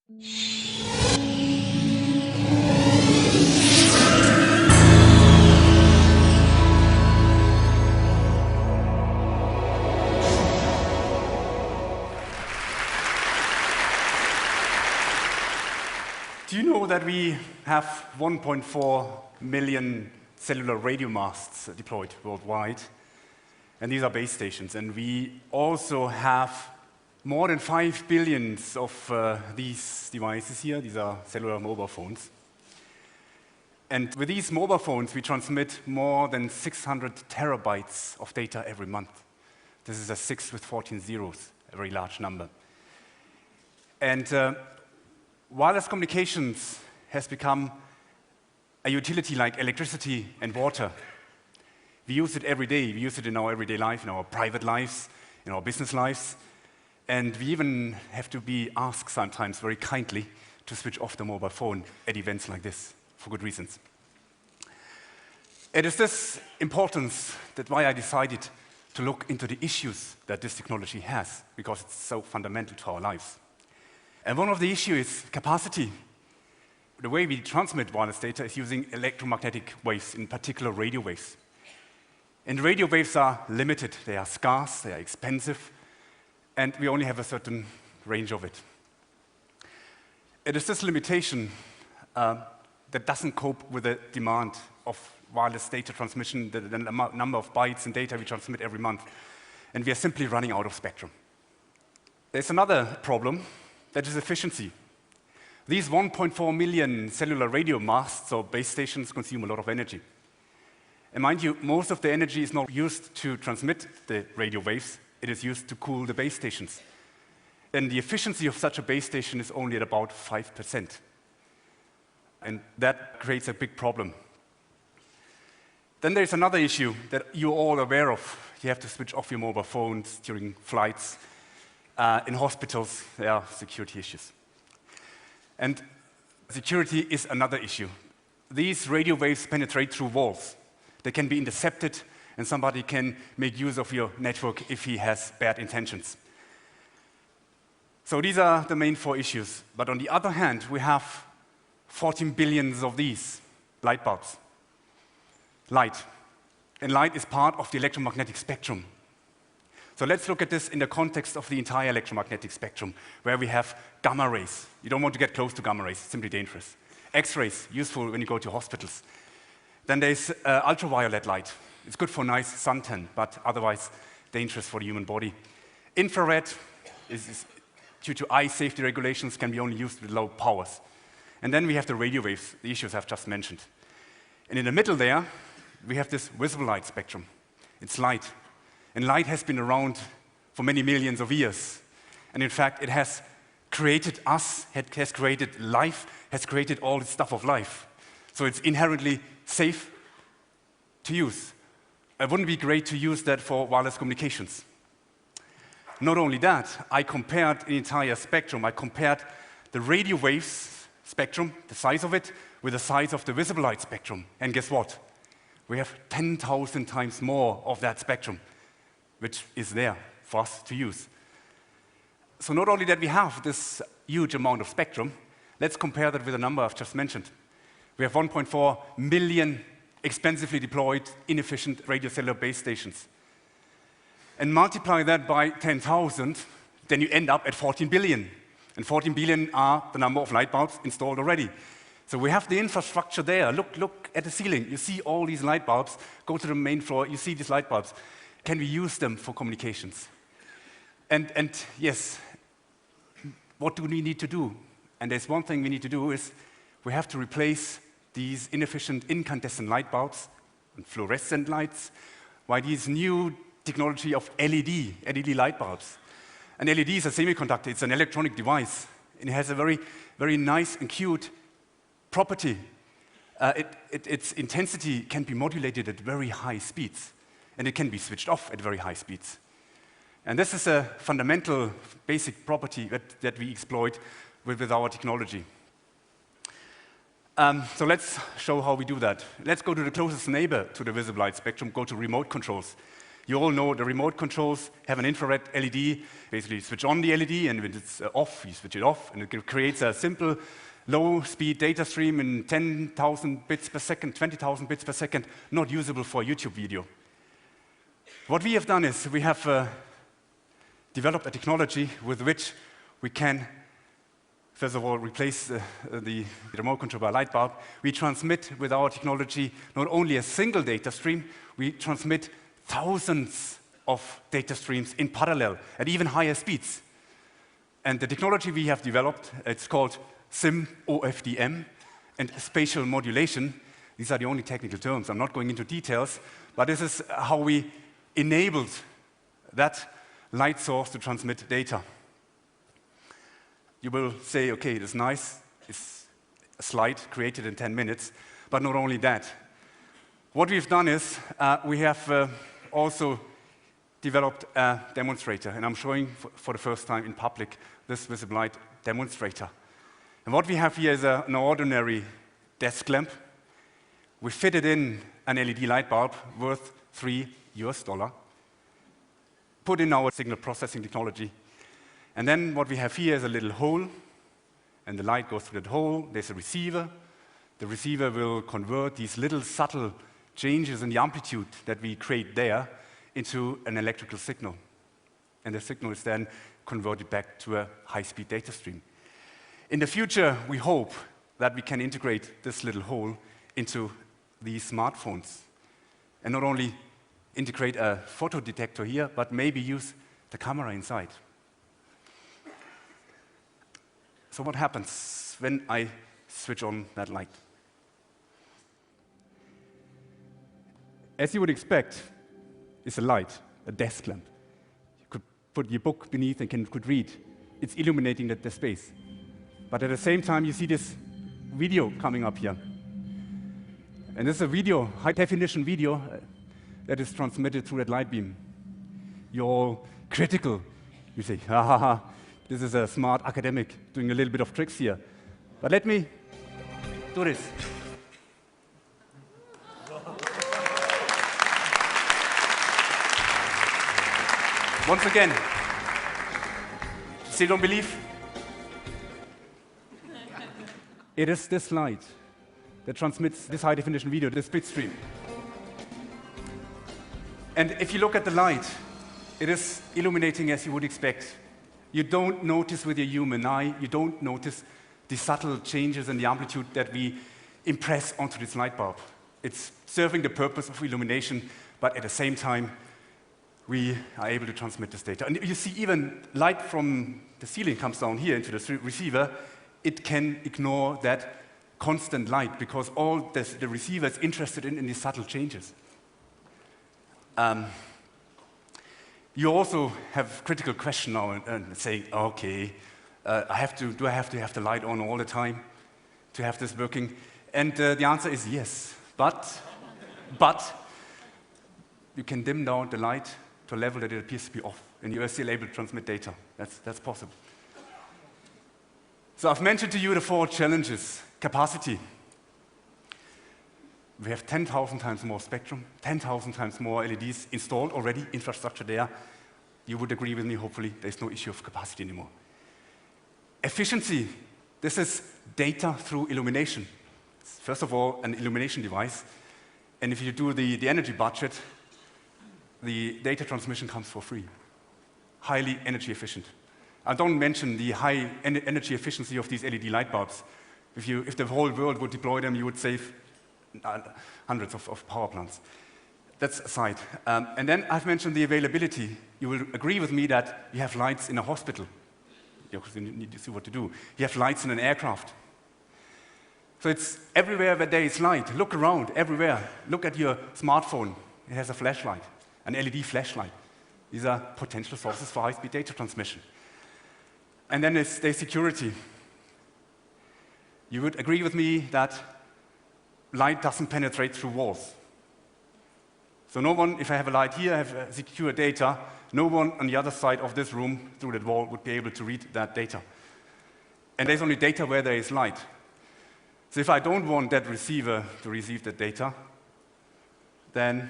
Do you know that we have 1.4 million cellular radio masts deployed worldwide? And these are base stations. And we also have more than 5 billion of these devices here. These are cellular mobile phones. And with these mobile phones, we transmit more than 600 terabytes of data every month. This is a 6 with 14 zeros, a very large number. And wireless communications has become a utility like electricity and water. We use it every day. We use it in our everyday life, in our private lives, in our business lives. And we even have to be asked sometimes very kindly to switch off the mobile phone at events like this, for good reasons. It is this importance that why I decided to look into the issues that this technology has, because it's so fundamental to our lives. And one of the issues is capacity. The way we transmit wireless data is using electromagnetic waves, in particular radio waves. And radio waves are limited. They are scarce, they are expensive, and we only have a certain range of it. It is this limitation that doesn't cope with the demand of wireless data transmission, the number of bytes and data we transmit every month. And we are simply running out of spectrum. There's another problem. That is efficiency. These 1.4 million cellular radio masts or base stations consume a lot of energy. And mind you, most of the energy is not used to transmit the radio waves. It is used to cool the base stations. And the efficiency of such a base station is only at about 5%. And that creates a big problem. Then there's another issue that you're all aware of. You have to switch off your mobile phones during flights. In hospitals, there are security issues. And security is another issue. These radio waves penetrate through walls. They can be intercepted, and somebody can make use of your network if he has bad intentions. So these are the main 4 issues. But on the other hand, we have 14 billion of these light bulbs. Light. And light is part of the electromagnetic spectrum. So let's look at this in the context of the entire electromagnetic spectrum, where we have gamma rays. You don't want to get close to gamma rays, it's simply dangerous. X-rays, useful when you go to hospitals. Then there's ultraviolet light. It's good for nice suntan, but otherwise dangerous for the human body. Infrared is due to eye safety regulations, can be only used with low powers. And then we have the radio waves, the issues I've just mentioned. And in the middle there, we have this visible light spectrum. It's light. And light has been around for many millions of years. And in fact, it has created us, it has created life, has created all the stuff of life. So it's inherently safe to use. It wouldn't be great to use that for wireless communications. Not only that, I compared the entire spectrum. I compared the radio waves spectrum, the size of it, with the size of the visible light spectrum. And guess what? We have 10,000 times more of that spectrum, which is there for us to use. So not only that we have this huge amount of spectrum, let's compare that with the number I've just mentioned. We have 1.4 million expensively deployed, inefficient radio cellular base stations. And multiply that by 10,000, then you end up at 14 billion. And 14 billion are the number of light bulbs installed already. So we have the infrastructure there. Look at the ceiling. You see all these light bulbs. Go to the main floor, you see these light bulbs. Can we use them for communications? And yes, what do we need to do? And there's one thing we need to do is we have to replace these inefficient incandescent light bulbs and fluorescent lights by these new technology of LED light bulbs. An LED is a semiconductor, it's an electronic device, and it has a very, very nice and cute property. Its intensity can be modulated at very high speeds, and it can be switched off at very high speeds. And this is a fundamental, basic property that we exploit with our technology. So let's show how we do that. Let's go to the closest neighbor to the visible light spectrum, go to remote controls. You all know the remote controls have an infrared LED. Basically, you switch on the LED, and when it's off, you switch it off, and it creates a simple low-speed data stream in 10,000 bits per second, 20,000 bits per second, not usable for a YouTube video. What we have done is we have developed a technology with which we can, first of all, replace the remote control by a light bulb. We transmit with our technology not only a single data stream, we transmit thousands of data streams in parallel at even higher speeds. And the technology we have developed, it's called SIM-OFDM and spatial modulation. These are the only technical terms. I'm not going into details, but this is how we enabled that light source to transmit data. You will say, okay, it is nice. It's a slide created in 10 minutes. But not only that. What we've done is we have also developed a demonstrator. And I'm showing for the first time in public this visible light demonstrator. And what we have here is an ordinary desk lamp. We fitted in an LED light bulb worth $3 US, put in our signal processing technology. And then what we have here is a little hole, and the light goes through that hole. There's a receiver. The receiver will convert these little subtle changes in the amplitude that we create there into an electrical signal. And the signal is then converted back to a high-speed data stream. In the future, we hope that we can integrate this little hole into these smartphones. And not only integrate a photo detector here, but maybe use the camera inside. So what happens when I switch on that light? As you would expect, it's a light, a desk lamp. You could put your book beneath and could read. It's illuminating the space. But at the same time, you see this video coming up here. And this is a video, high-definition video, that is transmitted through that light beam. You're all critical. You say, ha, ha, ha, this is a smart academic doing a little bit of tricks here. But let me do this. Once again, still don't believe? It is this light that transmits this high-definition video, this bit stream. And if you look at the light, it is illuminating as you would expect. You don't notice with your human eye, you don't notice the subtle changes in the amplitude that we impress onto this light bulb. It's serving the purpose of illumination, but at the same time, we are able to transmit this data. And you see even light from the ceiling comes down here into the receiver. It can ignore that constant light because all the receiver is interested in these subtle changes. You also have critical question now and saying, okay, do I have to have the light on all the time to have this working? And the answer is yes, but you can dim down the light to a level that it appears to be off, and you are still able to transmit data. That's possible. So I've mentioned to you the 4 challenges. Capacity. We have 10,000 times more spectrum, 10,000 times more LEDs installed already, infrastructure there. You would agree with me, hopefully, there's no issue of capacity anymore. Efficiency. This is data through illumination. It's first of all, an illumination device. And if you do the energy budget, the data transmission comes for free. Highly energy efficient. I don't mention the high energy efficiency of these LED light bulbs. If the whole world would deploy them, you would save hundreds of power plants. That's aside. And then I've mentioned the availability. You will agree with me that you have lights in a hospital. You need to see what to do. You have lights in an aircraft. So it's everywhere where there is light. Look around, everywhere. Look at your smartphone. It has a flashlight, an LED flashlight. These are potential sources for high-speed data transmission. And then there's security. You would agree with me that light doesn't penetrate through walls. So no one, if I have a light here, I have secure data, no one on the other side of this room through that wall would be able to read that data. And there's only data where there is light. So if I don't want that receiver to receive that data, then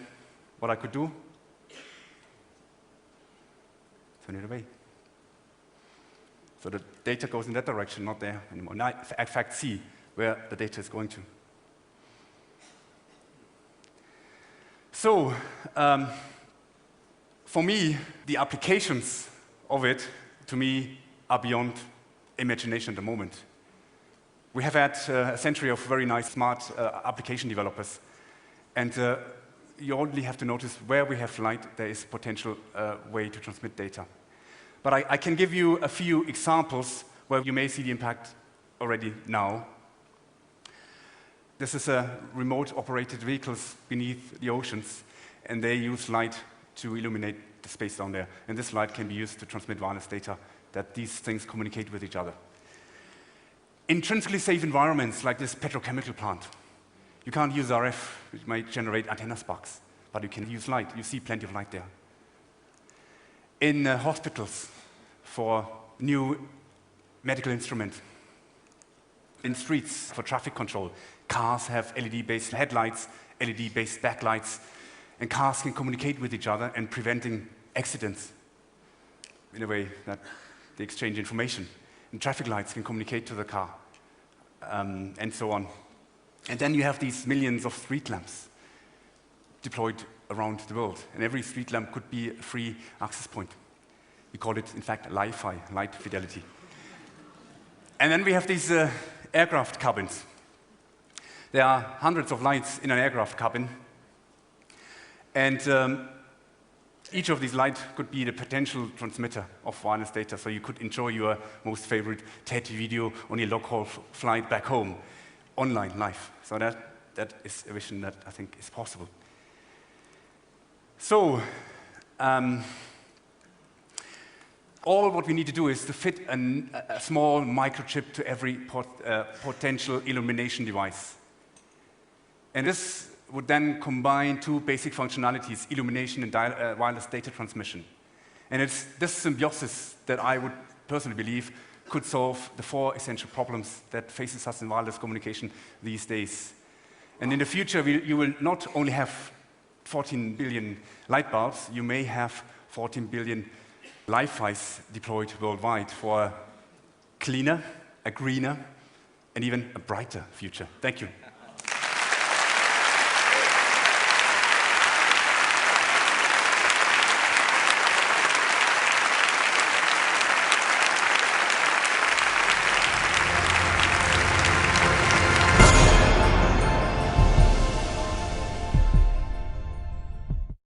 what I could do, turn it away. So the data goes in that direction, not there anymore. Now, in fact, see where the data is going to. So, for me, the applications of it, to me, are beyond imagination at the moment. We have had a century of very nice, smart application developers. And you only have to notice where we have light, there is potential way to transmit data. But I can give you a few examples where you may see the impact already now. This is remote-operated vehicles beneath the oceans, and they use light to illuminate the space down there. And this light can be used to transmit wireless data, that these things communicate with each other. Intrinsically safe environments, like this petrochemical plant, you can't use RF, which might generate antenna sparks, but you can use light. You see plenty of light there. In hospitals, for new medical instruments. In streets, for traffic control. Cars have LED-based headlights, LED-based backlights, and cars can communicate with each other and preventing accidents in a way that they exchange information. And traffic lights can communicate to the car, and so on. And then you have these millions of street lamps deployed around the world. And every street lamp could be a free access point. We call it, in fact, Li-Fi, light fidelity. And then we have these aircraft cabins. There are hundreds of lights in an aircraft cabin. And each of these lights could be the potential transmitter of wireless data. So you could enjoy your most favorite TED video on your long-haul flight back home, online, live. So that is a vision that I think is possible. So, all what we need to do is to fit a small microchip to every potential illumination device. And this would then combine two basic functionalities, illumination and wireless data transmission. And it's this symbiosis that I would personally believe could solve the four essential problems that faces us in wireless communication these days. And in the future, you will not only have 14 billion light bulbs, you may have 14 billion Li-Fis deployed worldwide for a cleaner, a greener, and even a brighter future. Thank you.